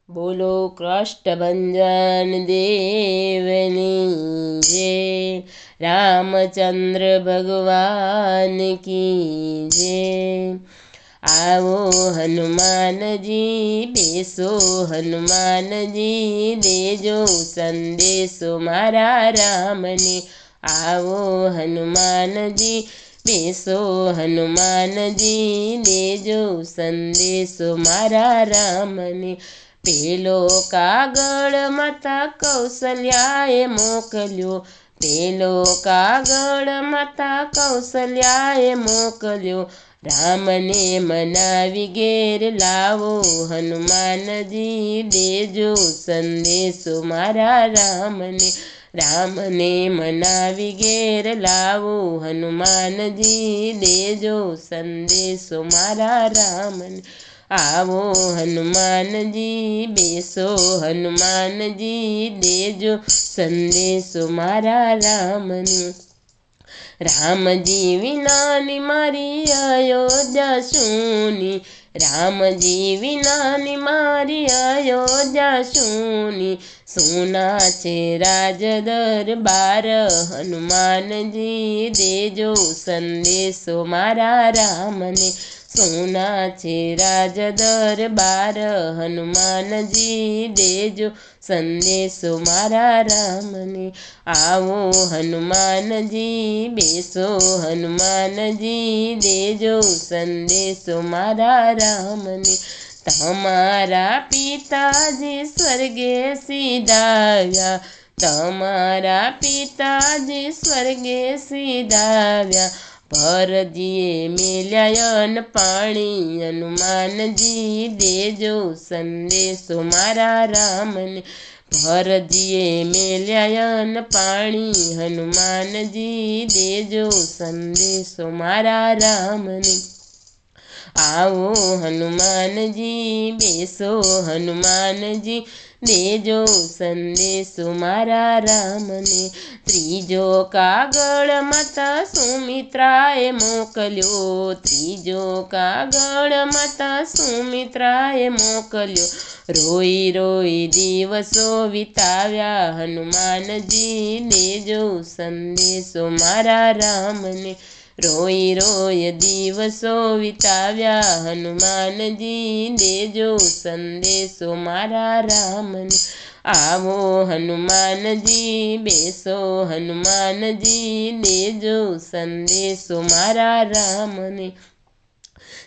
बोलो कृष्णभंजन देवनी जय। रामचंद्र भगवान की जय। आओ हनुमान जी बेसो हनुमान जी, देजो संदेशो मारा राम ने। आओ हनुमान जी बेसो हनुमान जी, देजो संदेशो मारा राम ने। पेलो कागળ માતા કૌશલ્યાએ મોકલ્યો, પેલો કાગળ માતા કૌશલ્યાએ મોકલ્યો, રામને મનાવી ઘેર લાવો હનુમાનજી, દેજો સંદેશો મારા રામને। રામને મનાવી ઘેર લાવો હનુમાનજી, દેજો સંદેશો મારા રામને। आओ हनुमान जी बेसो हनुमान जी, देजो संदेशो मारा राम ने। राम जी विना मारी अयोध्या सूनी, राम जी विना मारी अयोध्या सूनी, सोना छे राज दरबार हनुमान जी, देजो संदेशो मारा राम ने। सोना छे राज दरबार हनुमान जी, देजो संदेशो मारा राम ने। आओ हनुमान जी बेसो हनुमान जी, देजो संदेशो मारा राम ने। तमारा पिताजी स्वर्गे सीधाव्या, तमारा पिताजी स्वर्गे सीधाव्या, भरजीए मेल्यायन पाणी हनुमान जी, देजो संदेशो मारा राम ने। भरजीए मेल्यायन पाणी हनुमान जी, देजो संदेशो मारा राम ने। आओ हनुमान जी बेसो हनुमान जी, देजो संदेशो मारा राम ने। त्रीजो कागળ माता सुमित्राए मोकल्यो, त्रीजो कागળ माता सुमित्राए मोकल्यो, रोई रोई दिवसो विताव्या हनुमान जी, देजो संदेशो मारा राम ने। रोई रोई दिवसो विताव्या हनुमान जी, देजो संदेशो मारा राम ने। आवो हनुमान जी बेसो हनुमान जी, देजो संदेशो मारा राम ने।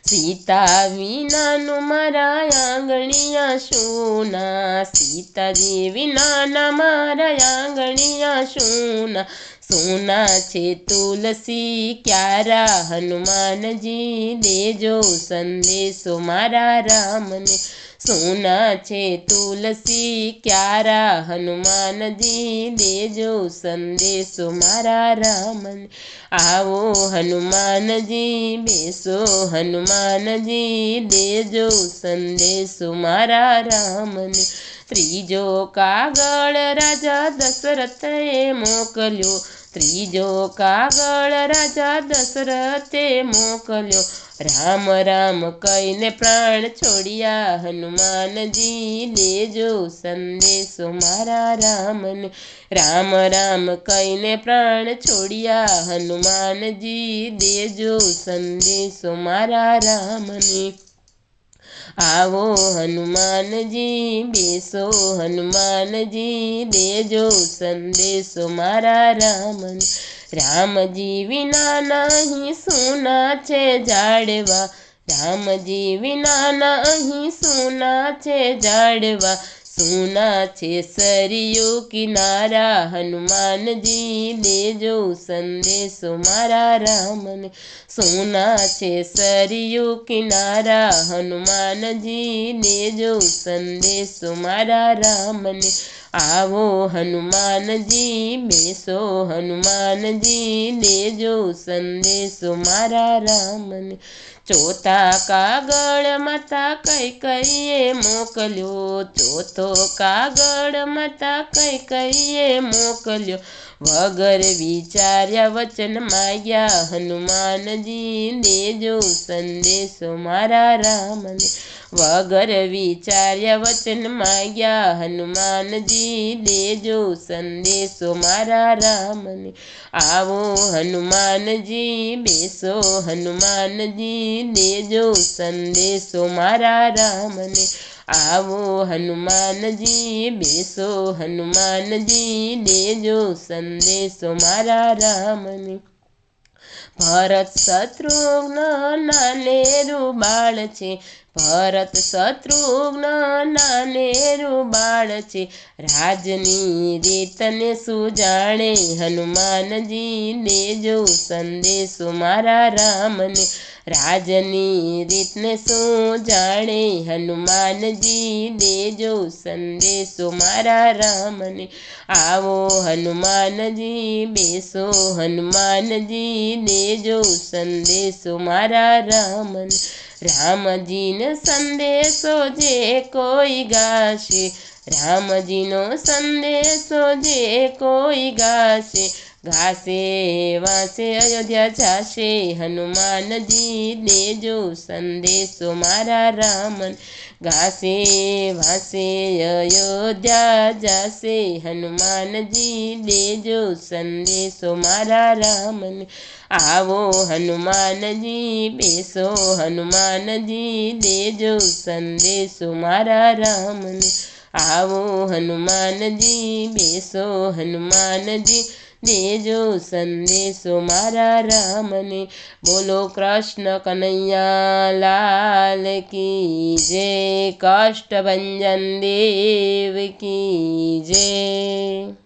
सीता विना नु मारा आंगणिया सूना, सीताजी विना न मारा आंगणिया सूना, सोना छे तुलसी क्यारा हनुमान जी, देजो संदेशो मारा राम ने। सोना छे तुलसी क्यारा हनुमान जी, देजो संदेशो मारा राम ने। आओ हनुमान जी बेसो हनुमान जी, देजो संदेशो मारा राम ने। त्रीजो कागળ राजा दशरथे मोकल्यो, त्रीजो कागળ राजा दशरथे मोकल्यो, राम राम कहीने प्राण छोड़िया हनुमान जी, देजो संदेशो मारा राम ने। राम राम कहीने प्राण छोड़िया हनुमान जी, देजो संदेशो मारा राम ने। आओ हनुमान जी बेसो हनुमान जी, देजो संदेशो मारा राम ने। राम जी विना नहीं सुना छे जाड़वा, राम जी विना नहीं सुना छे जाड़वा, सुना छे सरयू किनारा हनुमान जी, देजो संदेशो मारा राम ने। सोना छे सरयू किनारा हनुमान जी, देजो संदेशो मारा राम ने। आवो हनुमान जी बेसो हनुमान जी, देजो संदेशो मारा राम ने। चौथा कागળ माता कैकेयीए मोकल्यो, चौथो कागળ माता कैकेयीए मोकल्यो, વગર વિચાર્યા વચન માગ્યા હનુમાનજી, દેજો સંદેશો મારા રામને. વગર વિચાર્યા વચન માગ્યા હનુમાનજી, દેજો સંદેશો મારા રામને. આવો હનુમાનજી, બેસો હનુમાનજી, દેજો સંદેશો મારા રામને. આવો હનુમાનજી, બેસો હનુમાનજી, દેજો સંદેશો મારા રામને. ભરત શત્રુઘ્ન નાનેરું બાળ છે, ભરત શત્રુઘ્ન નાનેરું બાળ છે. રાજની રીતને શું જાણે હનુમાનજી, દેજો સંદેશો મારા રામને. રાજની રીતને શું જાણે હનુમાનજી, દેજો સંદેશો મારા રામને. આવો હનુમાનજી, બેસો હનુમાનજી, દેજો સંદેશો મારા રામને. રામજીનો સંદેશો જે કોઈ ગાશે, રામજીનો સંદેશો જે કોઈ ગાશે, ગાશે વાસે અયોધ્યા જાશે હનુમાનજી, દેજો સંદેશો મારા રામને. ગાશે વાસે અયોધ્યા જાશે હનુમાનજી, દેજો સંદેશો મારા રામને. આવો હનુમાનજી, બેસો હનુમાનજી, દેજો સંદેશો મારા રામને. આવો હનુમાનજી, બેસો હનુમાનજી, દેજો સંદેશો મારા રામને. બોલો કૃષ્ણ કનૈયા લાલ કી જય, કાષ્ટભંજન દેવ કી જય.